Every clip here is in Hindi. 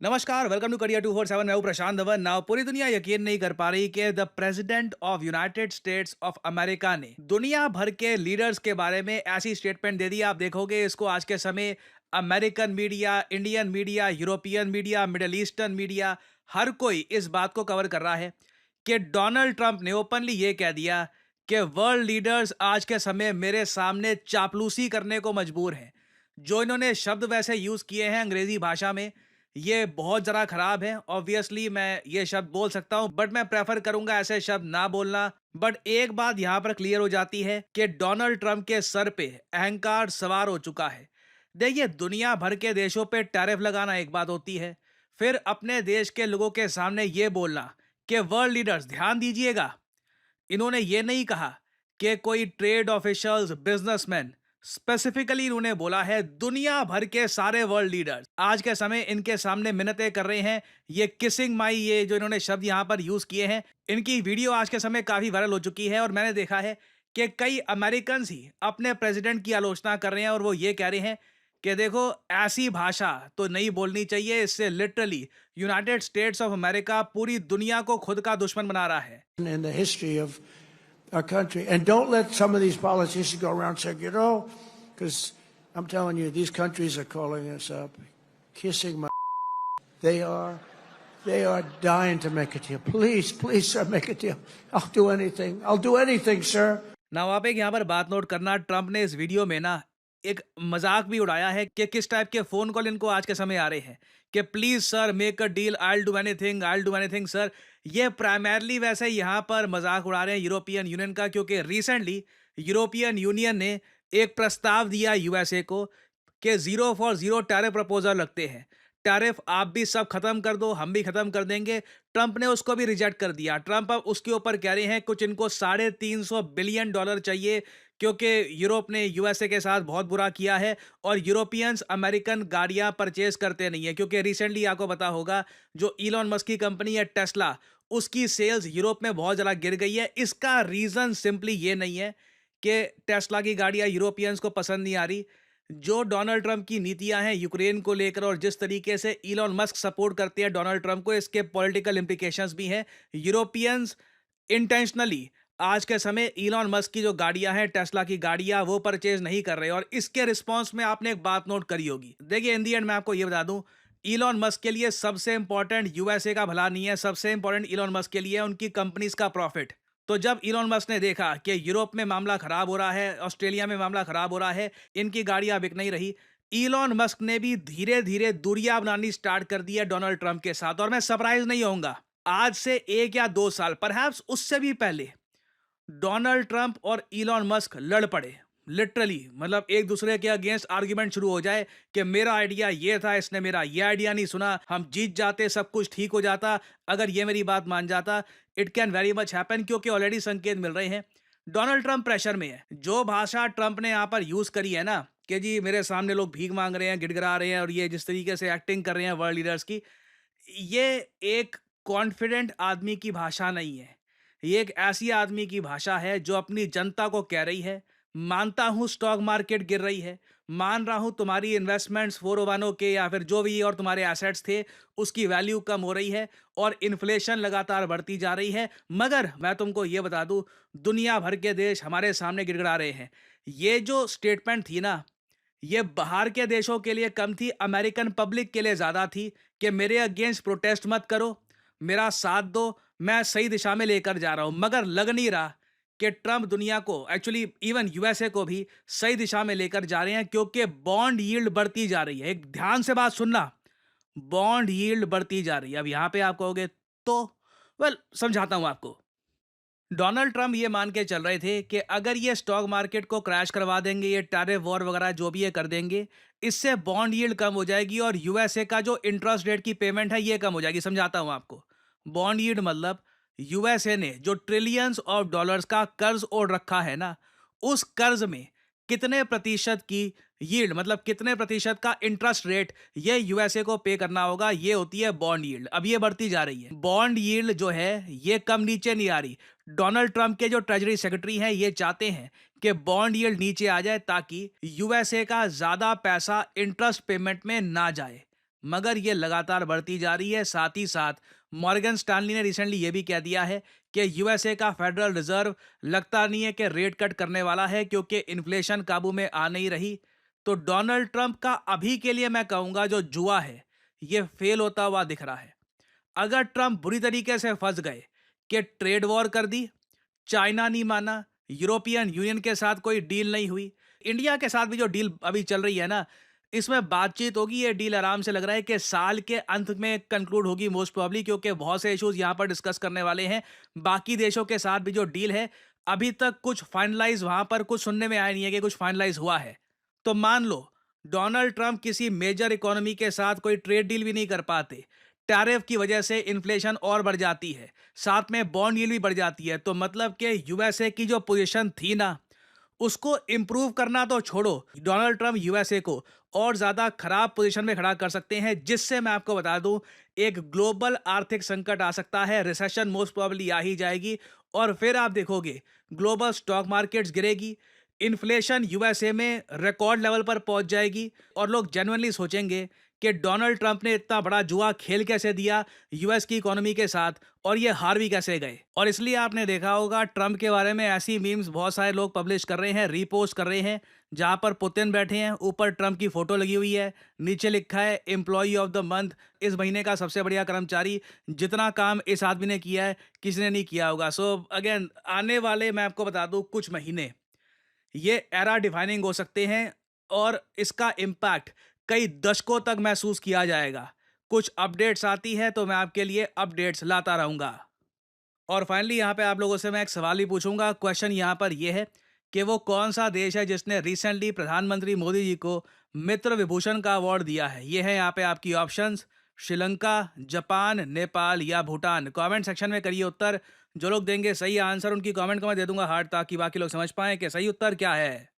नमस्कार, वेलकम टू करियर 247। मैं हूं प्रशांत धवन। नाउ पूरी दुनिया यकीन नहीं कर पा रही कि the president of United states of America ने दुनिया भर के लीडर्स के बारे में ऐसी स्टेटमेंट दे दी। आप देखोगे इसको आज के समय American media, Indian media, European media, middle eastern media, हर कोई इस बात को कवर कर रहा है कि डोनाल्ड ट्रंप ने ओपनली ये कह दिया कि वर्ल्ड लीडर्स आज के समय मेरे सामने चापलूसी करने को मजबूर हैं। जो इन्होंने शब्द वैसे यूज किए हैं अंग्रेजी भाषा में, ये बहुत ज़रा खराब है। ऑब्वियसली मैं ये शब्द बोल सकता हूँ, बट मैं प्रेफर करूंगा ऐसे शब्द ना बोलना। बट एक बात यहाँ पर क्लियर हो जाती है कि डोनाल्ड ट्रंप के सर पे अहंकार सवार हो चुका है। देखिए, दुनिया भर के देशों पे टैरिफ लगाना एक बात होती है, फिर अपने देश के लोगों के सामने ये बोलना कि वर्ल्ड लीडर्स ध्यान दीजिएगा। इन्होंने ये नहीं कहा कि कोई ट्रेड ऑफिशियल्स, बिजनेसमैन, स्पेसिफिकली इन्होंने बोला है दुनिया भर के सारे वर्ल्ड लीडर्स आज के समय इनके सामने मिन्नतें कर रहे हैं। ये किसिंग माई, ये जो इन्होंने शब्द यहां पर यूज किए हैं, इनकी वीडियो आज के समय काफी वायरल हो चुकी है और मैंने देखा है कि कई अमेरिकन ही अपने प्रेसिडेंट की आलोचना कर रहे हैं और वो ये कह रहे हैं कि देखो, ऐसी भाषा तो नहीं बोलनी चाहिए। इससे literally United states of America पूरी दुनिया को खुद का दुश्मन बना रहा है। in the history of our country. And don't let some of these politicians go around saying, because I'm telling you, these countries are calling us up, kissing my. They are, they are dying to make a deal. Please, please, sir, make a deal. I'll do anything. I'll do anything, sir. ना आप एक यहाँ पर बात नोट करना, ट्रंप ने इस वीडियो में ना एक मजाक भी उड़ाया है कि किस टाइप के फोन कॉल इनको आज के समय आ रहे हैं कि please sir make a deal, I will do anything sir. ये प्राइमरली वैसे यहाँ पर मजाक उड़ा रहे हैं यूरोपियन यूनियन का, क्योंकि रिसेंटली यूरोपियन यूनियन ने एक प्रस्ताव दिया यूएसए को कि zero for zero tariff proposal लगते हैं। टैरिफ आप भी सब खत्म कर दो, हम भी खत्म कर देंगे। ट्रंप ने उसको भी रिजेक्ट कर दिया। ट्रंप अब उसके ऊपर कह रहे हैं कुछ इनको $350 बिलियन चाहिए, क्योंकि यूरोप ने यूएसए के साथ बहुत बुरा किया है और यूरोपियंस अमेरिकन गाड़ियां परचेज करते नहीं है। क्योंकि रिसेंटली आपको पता होगा जो इलॉन मस्क की कंपनी है टेस्ला, उसकी सेल्स यूरोप में बहुत ज़्यादा गिर गई है। इसका रीज़न सिंपली ये नहीं है कि टेस्ला की गाड़ियां यूरोपियंस को पसंद नहीं आ रही। जो डोनाल्ड ट्रंप की नीतियां हैं यूक्रेन को लेकर और जिस तरीके से इलॉन मस्क सपोर्ट करते हैं डोनाल्ड ट्रंप को, इसके पॉलिटिकल इंप्लीकेशंस भी हैं। यूरोपियंस इंटेंशनली आज के समय इलॉन मस्क की जो गाड़ियां हैं, टेस्ला की गाड़ियां, वो परचेज नहीं कर रहे और इसके रिस्पॉन्स में आपने एक बात नोट करी होगी। देखिए, इन दी एंड मैं आपको ये बता दूं, इलॉन मस्क के लिए सबसे इंपॉर्टेंट यूएसए का भला नहीं है, सबसे इंपॉर्टेंट इलॉन मस्क के लिए है उनकी कंपनीज का प्रॉफिट। तो जब इलॉन मस्क ने देखा कि यूरोप में मामला खराब हो रहा है, ऑस्ट्रेलिया में मामला खराब हो रहा है, इनकी गाड़ियां बिक नहीं रही, इलॉन मस्क ने भी धीरे धीरे दूरियां बनानी स्टार्ट कर दी है डोनाल्ड ट्रंप के साथ। और मैं सरप्राइज नहीं होऊंगा, आज से 1 या 2 साल, परहैप्स उससे भी पहले, डोनाल्ड ट्रंप और इलॉन मस्क लड़ पड़े। लिटरली मतलब एक दूसरे के अगेंस्ट आर्ग्यूमेंट शुरू हो जाए कि मेरा आइडिया ये था, इसने मेरा ये आइडिया नहीं सुना, हम जीत जाते, सब कुछ ठीक हो जाता, अगर ये मेरी बात मान जाता। It can very much happen, क्योंकि ऑलरेडी संकेत मिल रहे हैं। डोनाल्ड ट्रंप प्रेशर में है। जो भाषा ट्रंप ने यहाँ पर यूज करी है ना कि जी मेरे सामने लोग भीख मांग रहे हैं, गिड़गिड़ा रहे हैं और ये जिस तरीके से एक्टिंग कर रहे हैं वर्ल्ड लीडर्स की, ये एक कॉन्फिडेंट आदमी की भाषा नहीं है। ये एक ऐसी आदमी की भाषा है जो अपनी जनता को कह रही है, मानता हूं स्टॉक मार्केट गिर रही है, मान रहा हूं तुम्हारी इन्वेस्टमेंट्स 401 के या फिर जो भी और तुम्हारे एसेट्स थे उसकी वैल्यू कम हो रही है और इन्फ्लेशन लगातार बढ़ती जा रही है, मगर मैं तुमको ये बता दूं, दुनिया भर के देश हमारे सामने गिड़गिड़ा रहे हैं। ये जो स्टेटमेंट थी ना, ये बाहर के देशों के लिए कम थी, अमेरिकन पब्लिक के लिए ज्यादा थी कि मेरे अगेंस्ट प्रोटेस्ट मत करो, मेरा साथ दो, मैं सही दिशा में लेकर जा रहा हूं। मगर लग नहीं रहा कि ट्रंप दुनिया को, एक्चुअली इवन यूएसए को भी सही दिशा में लेकर जा रहे हैं, क्योंकि बॉन्ड यील्ड बढ़ती जा रही है। एक ध्यान से बात सुनना, बॉन्ड यील्ड बढ़ती जा रही है। अब यहां पे आप कहोगे तो, वेल समझाता हूं आपको। डोनाल्ड ट्रंप ये मान के चल रहे थे कि अगर ये स्टॉक मार्केट को क्रैश करवा देंगे, ये टैरिफ वॉर वगैरह जो भी ये कर देंगे, इससे बॉन्ड यील्ड कम हो जाएगी और यूएसए का जो इंटरेस्ट रेट की पेमेंट है ये कम हो जाएगी। समझाता हूं आपको। बॉन्ड यील्ड मतलब यूएसए ने जो ट्रिलियंस ऑफ डॉलर्स का कर्ज ओढ़ रखा है ना, उस कर्ज में कितने प्रतिशत की यील्ड, मतलब कितने प्रतिशत का इंटरेस्ट रेट ये यूएसए को पे करना होगा, ये होती है बॉन्ड यील्ड। अब ये बढ़ती जा रही है। बॉन्ड यील्ड जो है ये कम नीचे नहीं आ रही। डोनाल्ड ट्रंप के जो ट्रेजरी सेक्रेटरी हैं ये चाहते हैं कि बॉन्ड यील्ड नीचे आ जाए ताकि यूएसए का ज्यादा पैसा इंटरेस्ट पेमेंट में ना जाए। मगर ये लगातार बढ़ती जा रही है। साथ ही साथ मॉर्गन स्टैनली ने रिसेंटली ये भी कह दिया है कि यूएसए का फेडरल रिजर्व लगता नहीं है कि रेट कट करने वाला है, क्योंकि इन्फ्लेशन काबू में आ नहीं रही। तो डोनाल्ड ट्रंप का अभी के लिए मैं कहूंगा जो जुआ है, ये फेल होता हुआ दिख रहा है। अगर ट्रंप बुरी तरीके से फंस गए कि ट्रेड वॉर कर दी, चाइना नहीं माना, यूरोपियन यूनियन के साथ कोई डील नहीं हुई, इंडिया के साथ भी जो डील अभी चल रही है ना, इसमें बातचीत होगी, ये डील आराम से लग रहा है कि साल के अंत में कंक्लूड होगी मोस्ट प्रोबब्ली, क्योंकि बहुत से इश्यूज यहाँ पर डिस्कस करने वाले हैं। बाकी देशों के साथ भी जो डील है, अभी तक कुछ फाइनलाइज वहां पर कुछ सुनने में आया नहीं है कि कुछ फाइनलाइज हुआ है। तो मान लो डोनाल्ड ट्रंप किसी मेजर इकोनॉमी के साथ कोई ट्रेड डील भी नहीं कर पाते, टैरिफ की वजह से इन्फ्लेशन और बढ़ जाती है, साथ में बॉन्ड यील्ड भी बढ़ जाती है, तो मतलब कि यूएसए की जो पोजीशन थी ना, उसको इंप्रूव करना तो छोड़ो, डोनाल्ड ट्रंप यूएसए को और ज्यादा खराब पोजीशन में खड़ा कर सकते हैं, जिससे मैं आपको बता दूं एक ग्लोबल आर्थिक संकट आ सकता है, रिसेशन मोस्ट प्रोबब्ली आ ही जाएगी। और फिर आप देखोगे ग्लोबल स्टॉक मार्केट्स गिरेगी, इन्फ्लेशन यूएसए में रिकॉर्ड लेवल पर पहुंच जाएगी, और लोग जेन्युइनली सोचेंगे कि डोनाल्ड ट्रंप ने इतना बड़ा जुआ खेल कैसे दिया यूएस की इकोनॉमी के साथ, और ये हार भी कैसे गए। और इसलिए आपने देखा होगा ट्रंप के बारे में ऐसी मीम्स बहुत सारे लोग पब्लिश कर रहे हैं, रीपोस्ट कर रहे हैं, जहां पर पुतिन बैठे हैं, ऊपर ट्रंप की फोटो लगी हुई है, नीचे लिखा है एम्प्लॉय ऑफ द मंथ, इस महीने का सबसे बढ़िया कर्मचारी, जितना काम इस आदमी ने किया है किसी ने नहीं किया होगा। सो अगेन आने वाले मैं आपको बता दूं कुछ महीने ये एरा डिफाइनिंग हो सकते हैं, और इसका इम्पैक्ट कई दशकों तक महसूस किया जाएगा। कुछ अपडेट्स आती है तो मैं आपके लिए अपडेट्स लाता रहूंगा। और फाइनली यहाँ पे आप लोगों से मैं एक सवाल भी पूछूंगा। क्वेश्चन यहाँ पर यह है कि वो कौन सा देश है जिसने रिसेंटली प्रधानमंत्री मोदी जी को मित्र विभूषण का अवार्ड दिया है। ये है यहाँ पे आपकी ऑप्शंस: श्रीलंका, जापान, नेपाल या भूटान। कमेंट सेक्शन में करिए उत्तर। जो लोग देंगे सही आंसर उनकी कमेंट को मैं दे दूंगा हार्ट, ताकि बाकी लोग समझ पाएं कि सही उत्तर क्या है।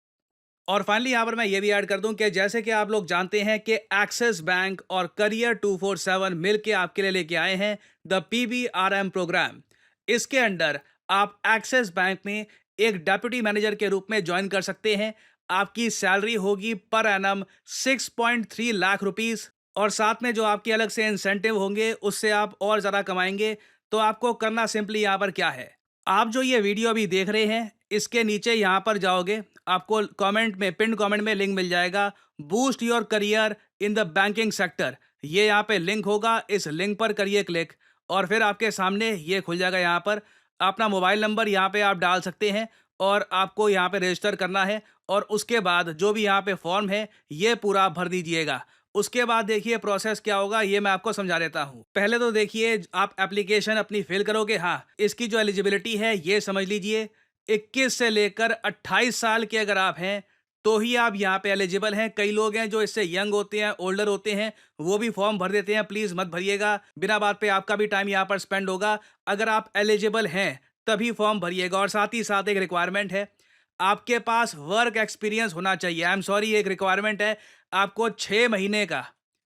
और फाइनली यहाँ पर मैं ये भी ऐड कर दूं कि जैसे कि आप लोग जानते हैं कि एक्सिस बैंक और करियर 247 मिलके आपके लिए लेके आए हैं द पीबीआरएम प्रोग्राम। इसके अंडर आप एक्सिस बैंक में एक डेप्यूटी मैनेजर के रूप में ज्वाइन कर सकते हैं। आपकी सैलरी होगी पर एनम 6.3 लाख रुपीस, और साथ में जो आपके अलग से इंसेंटिव होंगे उससे आप और ज़्यादा कमाएंगे। तो आपको करना सिंपली यहाँ पर क्या है, आप जो ये वीडियो अभी देख रहे हैं इसके नीचे यहाँ पर जाओगे, आपको कमेंट में, पिन कमेंट में लिंक मिल जाएगा, boost your career in the banking sector. ये यहाँ पे लिंक होगा, इस लिंक पर करिए क्लिक, और फिर आपके सामने ये खुल जाएगा। यहाँ पर अपना मोबाइल नंबर यहाँ पे आप डाल सकते हैं, और आपको यहाँ पे रजिस्टर करना है, और उसके बाद जो भी यहाँ पे फॉर्म है ये पूरा भर दीजिएगा। उसके बाद देखिए प्रोसेस क्या होगा, ये मैं आपको समझा देता हूँ। पहले तो देखिए आप एप्लीकेशन अपनी फिल करोगे, हाँ इसकी जो एलिजिबिलिटी है ये समझ लीजिए, 21 से लेकर 28 साल के अगर आप हैं तो ही आप यहाँ पे एलिजिबल हैं। कई लोग हैं जो इससे यंग होते हैं, ओल्डर होते हैं, वो भी फॉर्म भर देते हैं। प्लीज मत भरिएगा, बिना बात पे आपका भी टाइम यहाँ पर स्पेंड होगा। अगर आप एलिजिबल हैं तभी फॉर्म भरिएगा। और साथ ही साथ एक रिक्वायरमेंट है, आपके पास वर्क एक्सपीरियंस होना चाहिए। आई एम सॉरी, एक रिक्वायरमेंट है, आपको 6 महीने का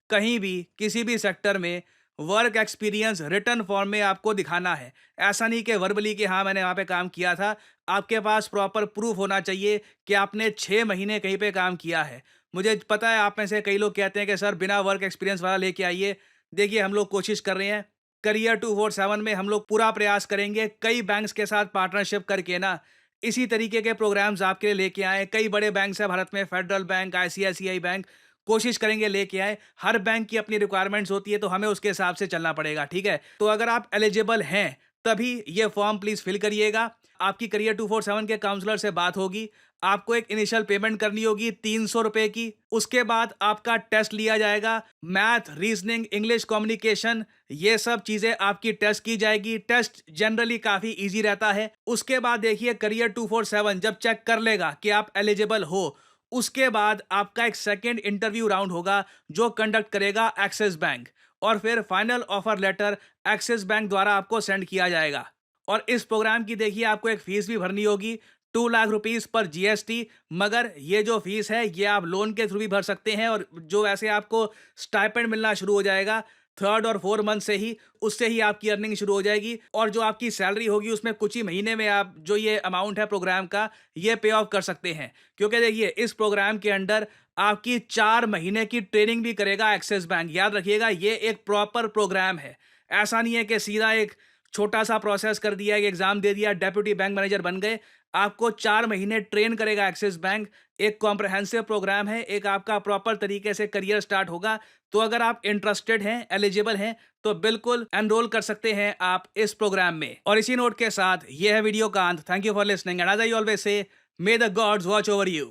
कहीं भी किसी भी सेक्टर में वर्क एक्सपीरियंस रिटर्न फॉर्म में आपको दिखाना है। ऐसा नहीं कि वर्बली कि हाँ मैंने वहाँ पे काम किया था, आपके पास प्रॉपर प्रूफ होना चाहिए कि आपने 6 महीने कहीं पे काम किया है। मुझे पता है आप में से कई लोग कहते हैं कि सर बिना वर्क एक्सपीरियंस वाला लेके आइए। देखिए हम लोग कोशिश कर रहे हैं, करियर 247 में हम लोग पूरा प्रयास करेंगे कई बैंक्स के साथ पार्टनरशिप करके ना इसी तरीके के प्रोग्राम्स आपके लिए लेके आए। कई बड़े बैंक्स हैं भारत में, फेडरल बैंक, आईसीआईसीआई बैंक, कोशिश करेंगे लेके आए। हर बैंक की अपनी रिक्वायरमेंट्स होती है, तो हमें उसके हिसाब से चलना पड़ेगा, ठीक है। तो अगर आप एलिजिबल हैं तभी ये फॉर्म प्लीज फिल करिएगा। आपकी करियर 247 के काउंसलर से बात होगी, आपको एक इनिशियल पेमेंट करनी होगी 300 रुपए की। उसके बाद आपका टेस्ट लिया जाएगा, मैथ, रीजनिंग, इंग्लिश कम्युनिकेशन, ये सब चीजें आपकी टेस्ट की जाएगी। टेस्ट जनरली काफी इजी रहता है। उसके बाद देखिए करियर 247 जब चेक कर लेगा कि आप एलिजिबल हो, उसके बाद आपका एक सेकेंड इंटरव्यू राउंड होगा जो कंडक्ट करेगा एक्सिस बैंक, और फिर final offer letter Axis bank द्वारा आपको सेंड किया जाएगा। और इस प्रोग्राम की देखिए आपको एक फीस भी भरनी होगी, 2 लाख रुपीस पर जीएसटी। मगर ये जो फीस है ये आप लोन के थ्रू भी भर सकते हैं, और जो ऐसे आपको स्टाइपेंड मिलना शुरू हो जाएगा 3rd और 4th मंथ से ही, उससे ही आपकी अर्निंग शुरू हो जाएगी। और जो आपकी सैलरी होगी उसमें कुछ ही महीने में आप जो ये अमाउंट है प्रोग्राम का ये पे ऑफ कर सकते हैं। क्योंकि देखिए इस प्रोग्राम के अंडर आपकी 4 महीने की ट्रेनिंग भी करेगा एक्सिस बैंक। याद रखिएगा, ये एक प्रॉपर प्रोग्राम है। ऐसा नहीं है कि सीधा एक छोटा-सा प्रोसेस कर दिया, एक एग्ज़ाम दे दिया, डेप्यूटी बैंक मैनेजर बन गए। आपको 4 महीने ट्रेन करेगा एक्सिस बैंक। एक कॉम्प्रिहेंसिव प्रोग्राम है, एक आपका प्रॉपर तरीके से करियर स्टार्ट होगा। तो अगर आप इंटरेस्टेड हैं, एलिजिबल हैं, तो बिल्कुल एनरोल कर सकते हैं आप इस प्रोग्राम में। और इसी नोट के साथ ये है वीडियो का अंत। Thank you for listening and as I always say, may the gods watch over you.